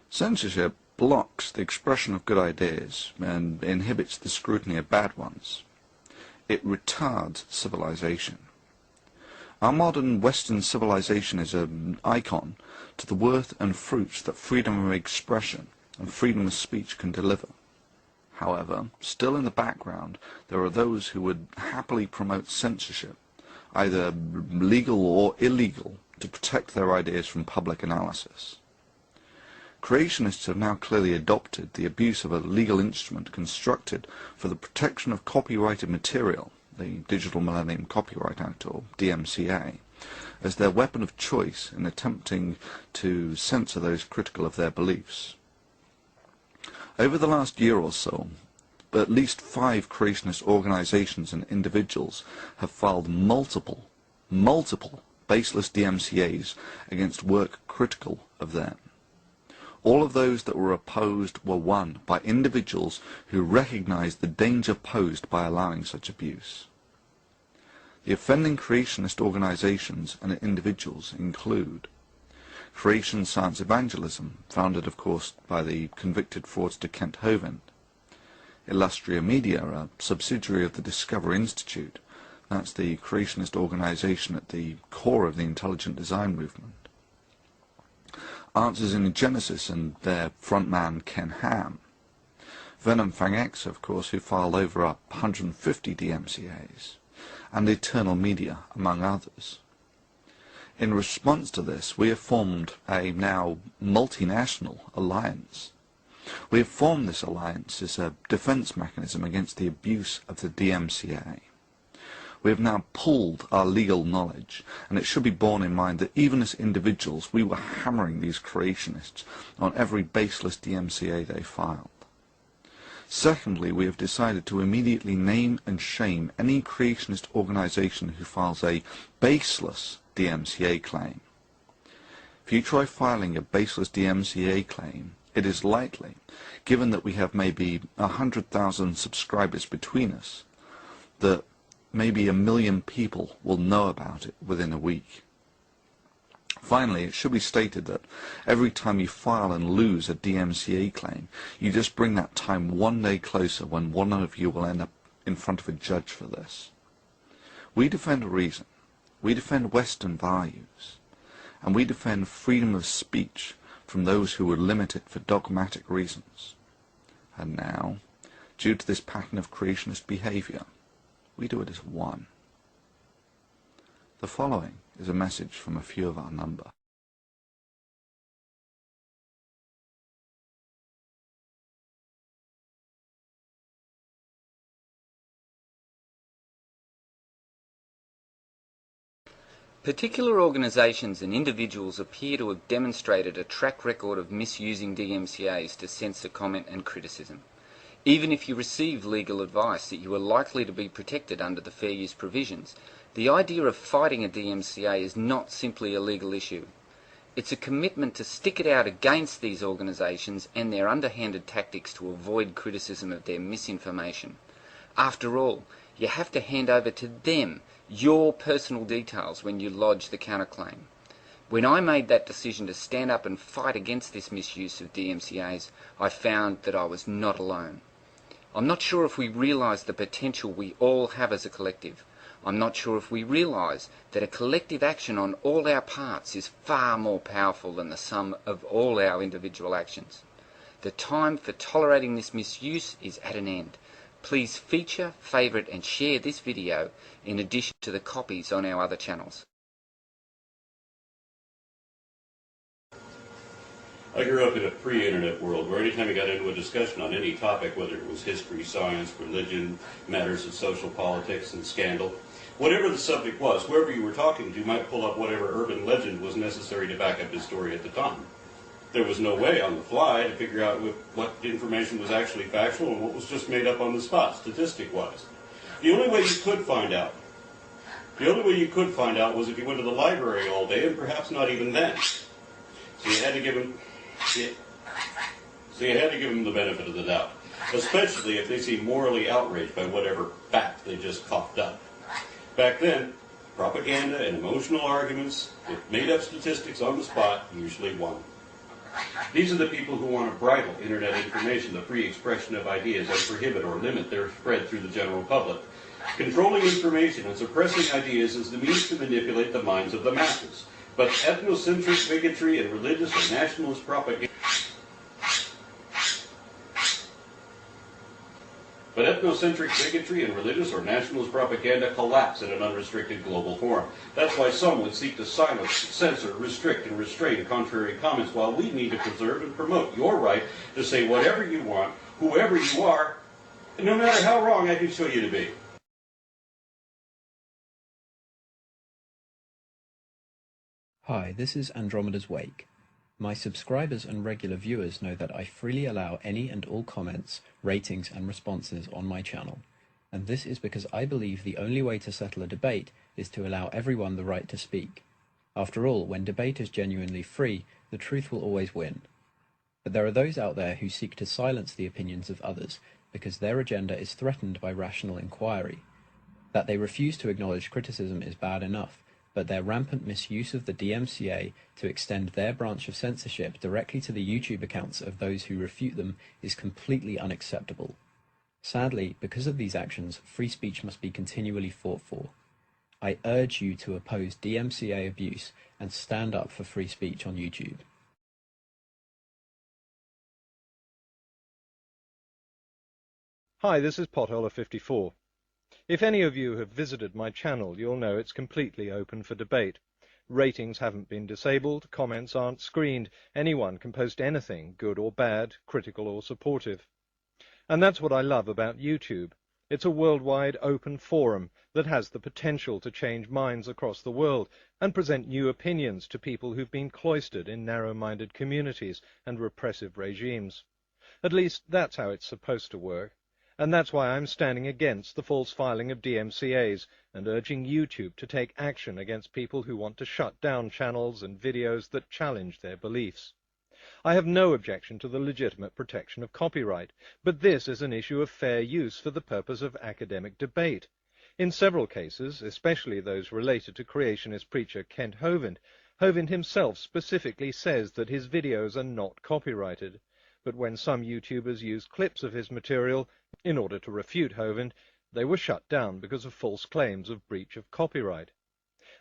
Censorship blocks the expression of good ideas and inhibits the scrutiny of bad ones. It retards civilization. Our modern Western civilization is an icon to the worth and fruits that freedom of expression and freedom of speech can deliver. However, still in the background, there are those who would happily promote censorship, either legal or illegal, to protect their ideas from public analysis. Creationists have now clearly adopted the abuse of a legal instrument constructed for the protection of copyrighted material, the Digital Millennium Copyright Act, or DMCA, as their weapon of choice in attempting to censor those critical of their beliefs. Over the last year or so, at least 5 creationist organizations and individuals have filed multiple baseless DMCAs against work critical of them. All of those that were opposed were won by individuals who recognized the danger posed by allowing such abuse. The offending creationist organizations and individuals include Creation Science Evangelism, founded of course by the convicted fraudster Kent Hovind; Illustria Media, a subsidiary of the Discover Institute, that's the creationist organization at the core of the intelligent design movement; Answers in Genesis and their frontman Ken Ham; Venom Fang X, of course, who filed over 150 DMCAs; and Eternal Media, among others. In response to this, we have formed a now multinational alliance. We have formed this alliance as a defense mechanism against the abuse of the DMCA. We have now pooled our legal knowledge, and it should be borne in mind that even as individuals we were hammering these creationists on every baseless DMCA they filed. Secondly, we have decided to immediately name and shame any creationist organization who files a baseless DMCA claim. If you try filing a baseless DMCA claim, it is likely, given that we have maybe 100,000 subscribers between us, that maybe 1 million people will know about it within a week. Finally, it should be stated that every time you file and lose a DMCA claim, you just bring that time one day closer when one of you will end up in front of a judge for this. We defend reason, we defend Western values, and we defend freedom of speech from those who would limit it for dogmatic reasons. And now, due to this pattern of creationist behavior, we do it as one. The following is a message from a few of our number. Particular organisations and individuals appear to have demonstrated a track record of misusing DMCAs to censor comment and criticism. Even if you receive legal advice that you are likely to be protected under the fair use provisions, the idea of fighting a DMCA is not simply a legal issue. It's a commitment to stick it out against these organisations and their underhanded tactics to avoid criticism of their misinformation. After all, you have to hand over to them your personal details when you lodge the counterclaim. When I made that decision to stand up and fight against this misuse of DMCAs, I found that I was not alone. I'm not sure if we realise the potential we all have as a collective. I'm not sure if we realise that a collective action on all our parts is far more powerful than the sum of all our individual actions. The time for tolerating this misuse is at an end. Please feature, favourite and share this video in addition to the copies on our other channels. I grew up in a pre-internet world where anytime you got into a discussion on any topic, whether it was history, science, religion, matters of social politics and scandal, whatever the subject was, whoever you were talking to might pull up whatever urban legend was necessary to back up his story at the time. There was no way on the fly to figure out what information was actually factual and what was just made up on the spot, statistic-wise. The only way you could find out was if you went to the library all day, and perhaps not even then. So you had to give them the benefit of the doubt, especially if they seem morally outraged by whatever fact they just coughed up. Back then, propaganda and emotional arguments with made-up statistics on the spot usually won. These are the people who want to bridle internet information, the free expression of ideas, and prohibit or limit their spread through the general public. Controlling information and suppressing ideas is the means to manipulate the minds of the masses. But ethnocentric bigotry and religious or nationalist propaganda collapse in an unrestricted global forum. That's why some would seek to silence, censor, restrict, and restrain contrary comments, while we need to preserve and promote your right to say whatever you want, whoever you are, no matter how wrong I can show you to be. Hi, this is AndromedasWake. My subscribers and regular viewers know that I freely allow any and all comments, ratings and responses on my channel, and this is because I believe the only way to settle a debate is to allow everyone the right to speak. After all, when debate is genuinely free, the truth will always win. But there are those out there who seek to silence the opinions of others because their agenda is threatened by rational inquiry. That they refuse to acknowledge criticism is bad enough, but their rampant misuse of the DMCA to extend their branch of censorship directly to the YouTube accounts of those who refute them is completely unacceptable. Sadly, because of these actions, free speech must be continually fought for. I urge you to oppose DMCA abuse and stand up for free speech on YouTube. Hi, this is Potholer54. If any of you have visited my channel, you'll know it's completely open for debate. Ratings haven't been disabled, comments aren't screened, anyone can post anything, good or bad, critical or supportive. And that's what I love about YouTube. It's a worldwide open forum that has the potential to change minds across the world and present new opinions to people who've been cloistered in narrow-minded communities and repressive regimes. At least that's how it's supposed to work. And that's why I'm standing against the false filing of DMCAs and urging YouTube to take action against people who want to shut down channels and videos that challenge their beliefs. I have no objection to the legitimate protection of copyright, but this is an issue of fair use for the purpose of academic debate. In several cases, especially those related to creationist preacher Kent Hovind, Hovind himself specifically says that his videos are not copyrighted. But when some YouTubers used clips of his material in order to refute Hovind, they were shut down because of false claims of breach of copyright.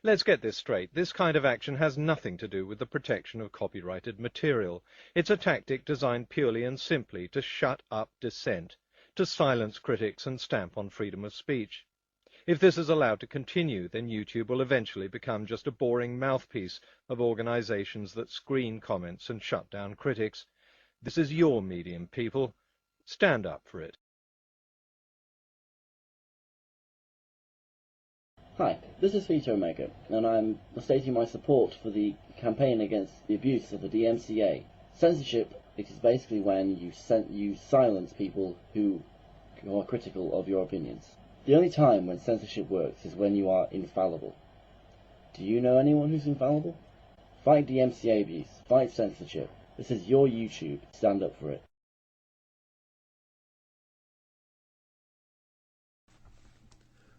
Let's get this straight. This kind of action has nothing to do with the protection of copyrighted material. It's a tactic designed purely and simply to shut up dissent, to silence critics and stamp on freedom of speech. If this is allowed to continue, then YouTube will eventually become just a boring mouthpiece of organizations that screen comments and shut down critics. This is your medium, people. Stand up for it. Hi, this is ThetaOmega, and I'm stating my support for the campaign against the abuse of the DMCA. Censorship is basically when you silence people who are critical of your opinions. The only time when censorship works is when you are infallible. Do you know anyone who's infallible? Fight DMCA abuse. Fight censorship. This is your YouTube. Stand up for it.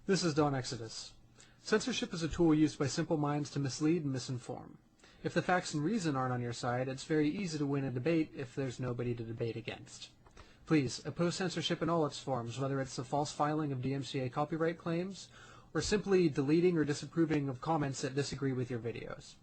This is Don Exodus. Censorship is a tool used by simple minds to mislead and misinform. If the facts and reason aren't on your side, it's very easy to win a debate if there's nobody to debate against. Please, oppose censorship in all its forms, whether it's the false filing of DMCA copyright claims, or simply deleting or disapproving of comments that disagree with your videos.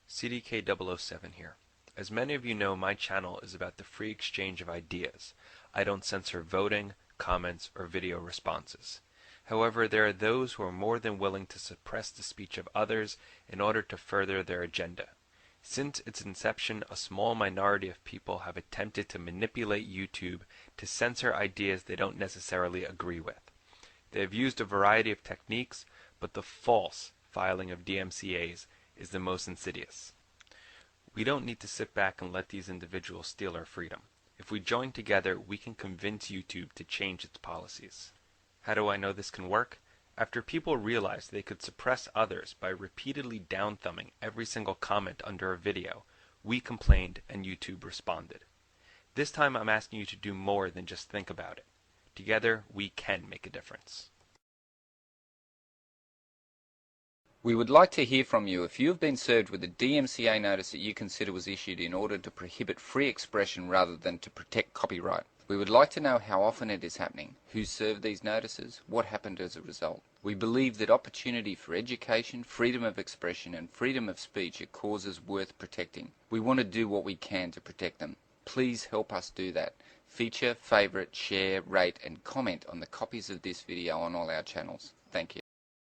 CDK007 here. As many of you know, my channel is about the free exchange of ideas. I don't censor voting, comments, or video responses. However, there are those who are more than willing to suppress the speech of others in order to further their agenda. Since its inception, a small minority of people have attempted to manipulate YouTube to censor ideas they don't necessarily agree with. They have used a variety of techniques, but the false filing of DMCAs is the most insidious. We don't need to sit back and let these individuals steal our freedom. If we join together, we can convince YouTube to change its policies. How do I know this can work? After people realized they could suppress others by repeatedly down-thumbing every single comment under a video, We complained and YouTube responded. This time I'm asking you to do more than just think about it. Together, we can make a difference. We would like to hear from you if you have been served with a DMCA notice that you consider was issued in order to prohibit free expression rather than to protect copyright. We would like to know how often it is happening, who served these notices, what happened as a result. We believe that opportunity for education, freedom of expression and freedom of speech are causes worth protecting. We want to do what we can to protect them. Please help us do that. Feature, favourite, share, rate and comment on the copies of this video on all our channels. Thank you.